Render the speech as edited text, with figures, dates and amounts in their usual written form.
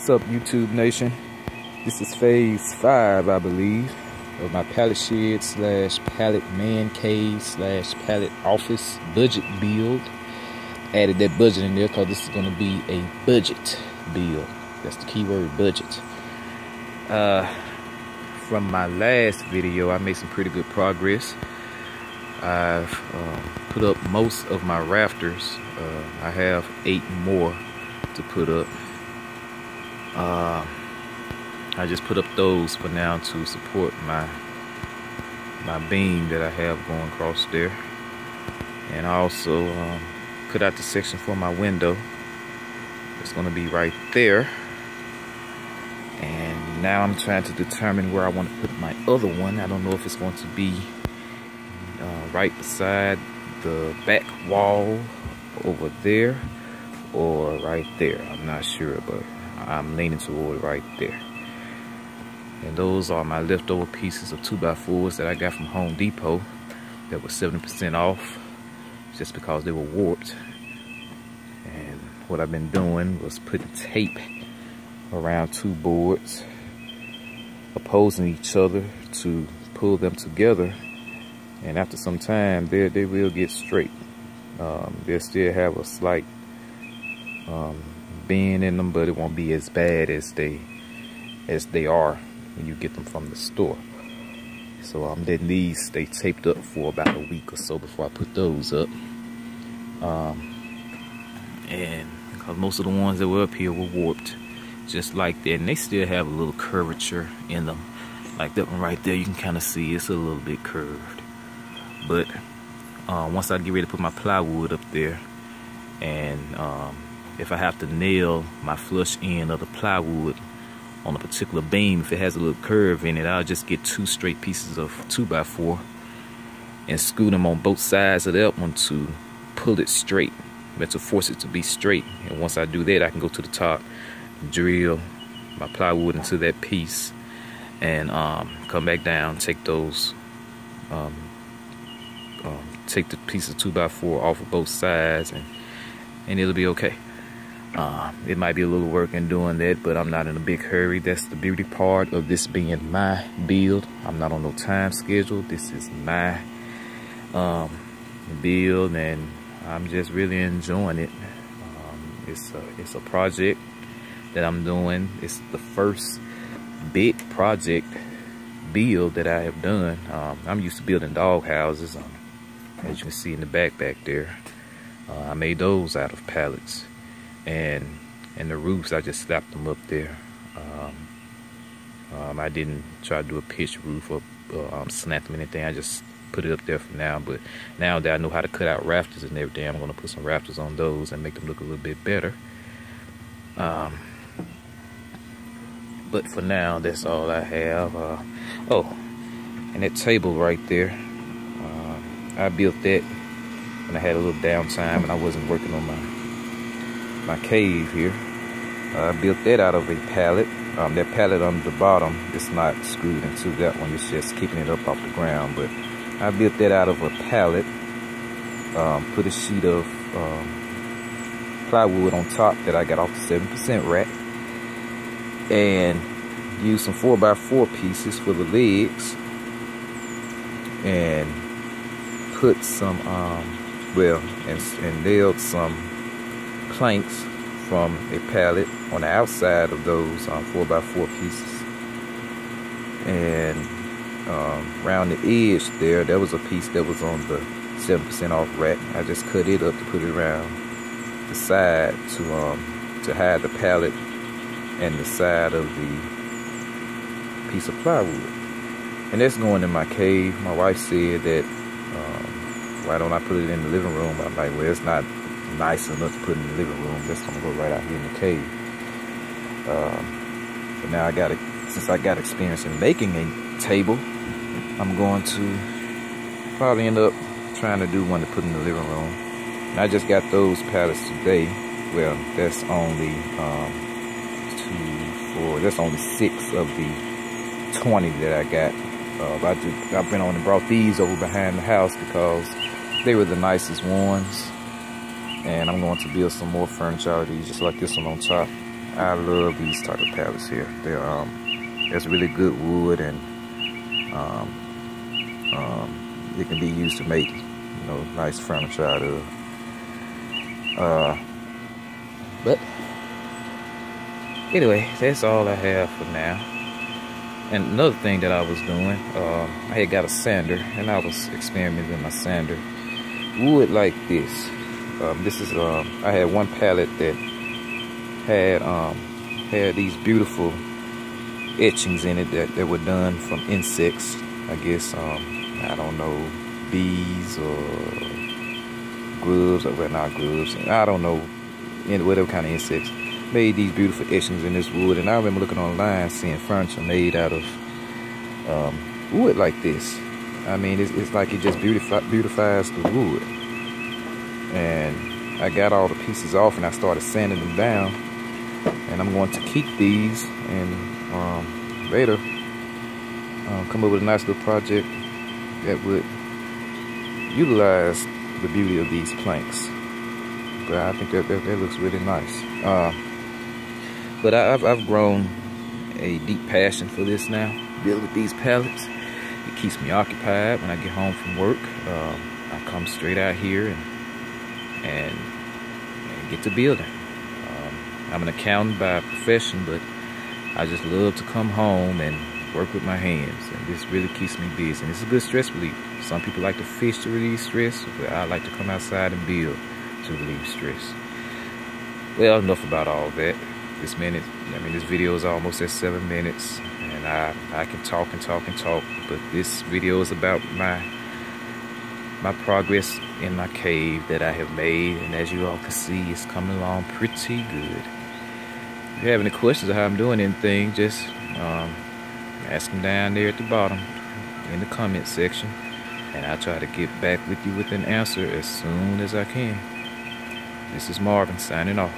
What's up, YouTube Nation? This is phase 5, I believe, of my pallet shed slash pallet man cave slash pallet office budget build. Added that budget in there because this is going to be a budget build. That's the keyword, budget. From my last video, I made some pretty good progress. I've put up most of my rafters. I have 8 more to put up. I just put up those for now to support my beam that I have going across there, and I also cut out the section for my window. It's going to be right there, and now I'm trying to determine where I want to put my other one. I don't know if it's going to be right beside the back wall over there or right there. I'm not sure, but I'm leaning toward right there. And those are my leftover pieces of 2x4s that I got from Home Depot that were 70% off just because they were warped. And what I've been doing was putting tape around 2 boards opposing each other to pull them together, and after some time they will get straight. They'll still have a slight bend in them, but it won't be as bad as they are when you get them from the store. So I'm letting these stay taped up for about a week or so before I put those up. And because most of the ones that were up here were warped just like that, and they still have a little curvature in them. Like that one right there, you can kind of see it's a little bit curved. But once I get ready to put my plywood up there, and if I have to nail my flush end of the plywood on a particular beam, if it has a little curve in it, I'll just get 2 straight pieces of 2x4 and screw them on both sides of that one to pull it straight, but to force it to be straight. And once I do that, I can go to the top, drill my plywood into that piece, and come back down, take those take the piece of 2x4 off of both sides, and it'll be okay. It might be a little work in doing that, but I'm not in a big hurry. That's the beauty part of this being my build. I'm not on no time schedule. This is my build, and I'm just really enjoying it. It's a project that I'm doing. It's the first big project build that I have done. I'm used to building dog houses, as you can see in the back there. I made those out of pallets, and the roofs, I just slapped them up there. I didn't try to do a pitch roof or snap them or anything. I just put it up there for now. But now that I know how to cut out rafters and everything, I'm going to put some rafters on those and make them look a little bit better. But for now, that's all I have. Oh, and that table right there, I built that when I had a little downtime and I wasn't working on my cave here. I built that out of a pallet. That pallet on the bottom, it's not screwed into that one, it's just keeping it up off the ground. But I built that out of a pallet, put a sheet of plywood on top that I got off the 7% rack, and used some 4x4 pieces for the legs, and put some and nailed some planks from a pallet on the outside of those 4x4 pieces, and around the edge there was a piece that was on the 7% off rack. I just cut it up to put it around the side to hide the pallet and the side of the piece of plywood. And that's going in my cave. My wife said that why don't I put it in the living room? I'm like, well, it's not nice enough to put in the living room. That's gonna go right out here in the cave. But now since I got experience in making a table, I'm going to probably end up trying to do one to put in the living room. And I just got those pallets today. Well, that's only 2, 4, that's only 6 of the 20 that I got. I've been on and brought these over behind the house because they were the nicest ones, and I'm going to build some more furniture out of these, just like this one on top. I love these type of pallets here. They're it's really good wood, and it can be used to make, you know, nice furniture out of. But anyway, that's all I have for now. And another thing that I was doing, I had got a sander, and I was experimenting with my sander. Wood like this. This is I had one pallet that had these beautiful etchings in it that were done from insects. I guess I don't know, bees or grubs, or well, not grubs. I don't know, whatever kind of insects made these beautiful etchings in this wood. And I remember looking online, seeing furniture made out of wood like this. I mean, it's like it just beautifies the wood. And I got all the pieces off, and I started sanding them down. And I'm going to keep these, and later come up with a nice little project that would utilize the beauty of these planks. But I think that looks really nice. But I've grown a deep passion for this now, building these pallets. It keeps me occupied when I get home from work. I come straight out here and get to building. I'm an accountant by profession, but I just love to come home and work with my hands, and this really keeps me busy. And it's a good stress relief. Some people like to fish to relieve stress, but I like to come outside and build to relieve stress. Well, enough about all that. This video is almost at 7 minutes, and I can talk and talk and talk, but this video is about my progress in my cave that I have made, and as you all can see, it's coming along pretty good. If you have any questions of how I'm doing anything, just ask them down there at the bottom in the comment section, and I'll try to get back with you with an answer as soon as I can. This is Marvin signing off.